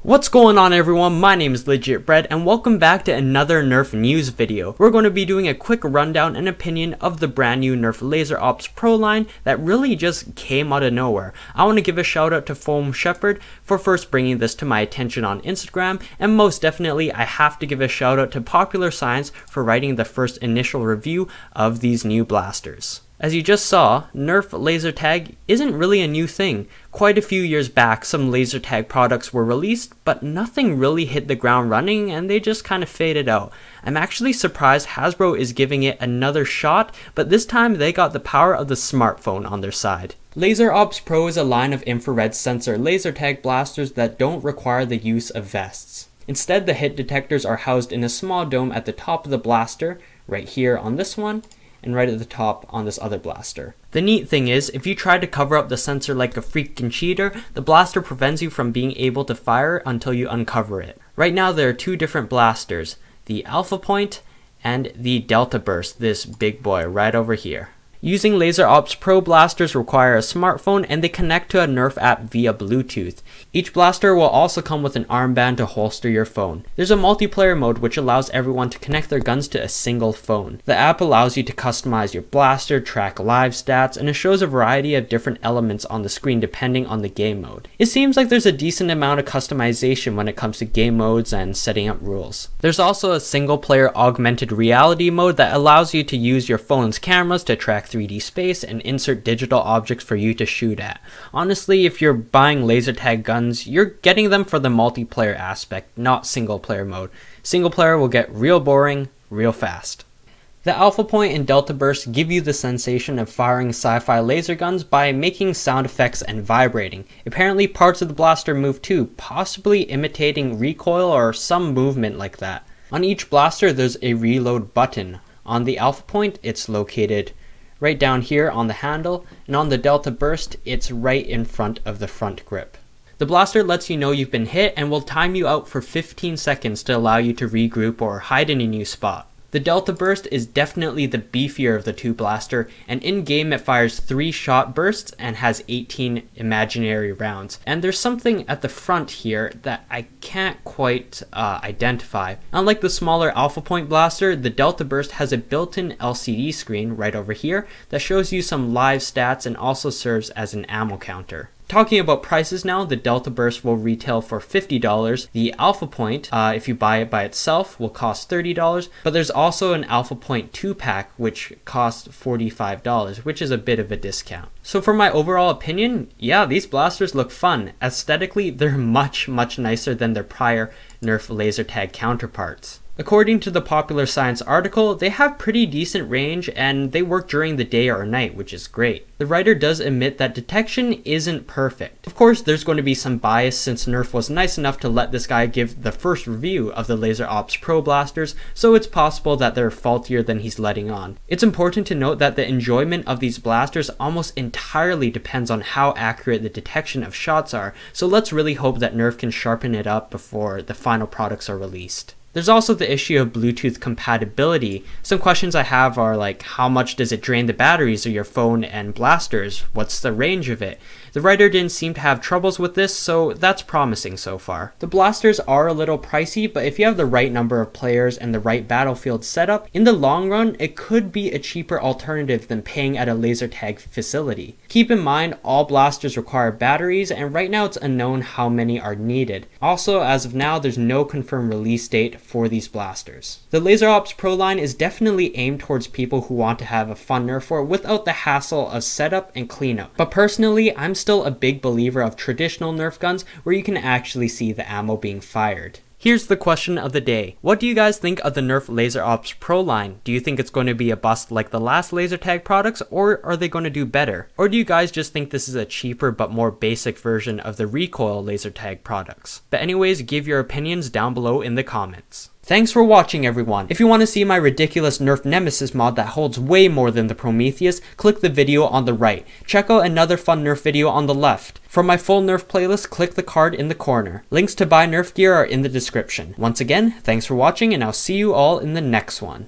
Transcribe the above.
What's going on everyone, my name is Legit Bread and welcome back to another Nerf news video. We're going to be doing a quick rundown and opinion of the brand new Nerf Laser Ops Pro line that really just came out of nowhere. I want to give a shout out to Foam Shepherd for first bringing this to my attention on Instagram, and most definitely I have to give a shout out to Popular Science for writing the first initial review of these new blasters. As you just saw, Nerf Laser Tag isn't really a new thing. Quite a few years back, some laser tag products were released, but nothing really hit the ground running and they just kind of faded out. I'm actually surprised Hasbro is giving it another shot, but this time they got the power of the smartphone on their side. Laser Ops Pro is a line of infrared sensor laser tag blasters that don't require the use of vests. Instead, the hit detectors are housed in a small dome at the top of the blaster, right here on this one, and right at the top on this other blaster. The neat thing is, if you try to cover up the sensor like a freaking cheater, the blaster prevents you from being able to fire until you uncover it. Right now there are two different blasters, the Alphapoint and the Deltaburst, this big boy right over here. Using Laser Ops Pro blasters require a smartphone and they connect to a Nerf app via Bluetooth. Each blaster will also come with an armband to holster your phone. There's a multiplayer mode which allows everyone to connect their guns to a single phone. The app allows you to customize your blaster, track live stats, and it shows a variety of different elements on the screen depending on the game mode. It seems like there's a decent amount of customization when it comes to game modes and setting up rules. There's also a single player augmented reality mode that allows you to use your phone's cameras to track 3D space and insert digital objects for you to shoot at. Honestly, if you're buying laser tag guns, you're getting them for the multiplayer aspect, not single player mode. Single player will get real boring real fast. The Alphapoint and Deltaburst give you the sensation of firing sci-fi laser guns by making sound effects and vibrating. Apparently parts of the blaster move too, possibly imitating recoil or some movement like that. On each blaster there's a reload button. On the Alphapoint it's located right down here on the handle, and on the Deltaburst it's right in front of the front grip. The blaster lets you know you've been hit and will time you out for 15 seconds to allow you to regroup or hide in a new spot. The Deltaburst is definitely the beefier of the two blaster, and in game it fires 3 shot bursts and has 18 imaginary rounds. And there's something at the front here that I can't quite identify. Unlike the smaller Alphapoint blaster, the Deltaburst has a built-in LCD screen right over here that shows you some live stats and also serves as an ammo counter. Talking about prices now, the Deltaburst will retail for $50. The Alphapoint, if you buy it by itself, will cost $30, but there's also an Alphapoint 2-pack which costs $45, which is a bit of a discount. So for my overall opinion, yeah, these blasters look fun. Aesthetically, they're much nicer than their prior Nerf Laser Tag counterparts. According to the Popular Science article, they have pretty decent range and they work during the day or night, which is great. The writer does admit that detection isn't perfect. Of course, there's going to be some bias since Nerf was nice enough to let this guy give the first review of the Laser Ops Pro blasters, so it's possible that they're faultier than he's letting on. It's important to note that the enjoyment of these blasters almost entirely depends on how accurate the detection of shots are, so let's really hope that Nerf can sharpen it up before the final products are released. There's also the issue of Bluetooth compatibility. Some questions I have are like, how much does it drain the batteries of your phone and blasters? What's the range of it? The writer didn't seem to have troubles with this, so that's promising so far. The blasters are a little pricey, but if you have the right number of players and the right battlefield setup, in the long run, it could be a cheaper alternative than paying at a laser tag facility. Keep in mind, all blasters require batteries, and right now it's unknown how many are needed. Also, as of now, there's no confirmed release date for these blasters. The Laser Ops Pro line is definitely aimed towards people who want to have a fun Nerf war without the hassle of setup and cleanup. But personally, I'm still a big believer of traditional Nerf guns where you can actually see the ammo being fired. Here's the question of the day. What do you guys think of the Nerf Laser Ops Pro line? Do you think it's going to be a bust like the last laser tag products, or are they going to do better? Or do you guys just think this is a cheaper but more basic version of the recoil laser tag products? But anyways, give your opinions down below in the comments. Thanks for watching everyone. If you want to see my ridiculous Nerf Nemesis mod that holds way more than the Prometheus, click the video on the right. Check out another fun Nerf video on the left. For my full Nerf playlist, click the card in the corner. Links to buy Nerf gear are in the description. Once again, thanks for watching and I'll see you all in the next one.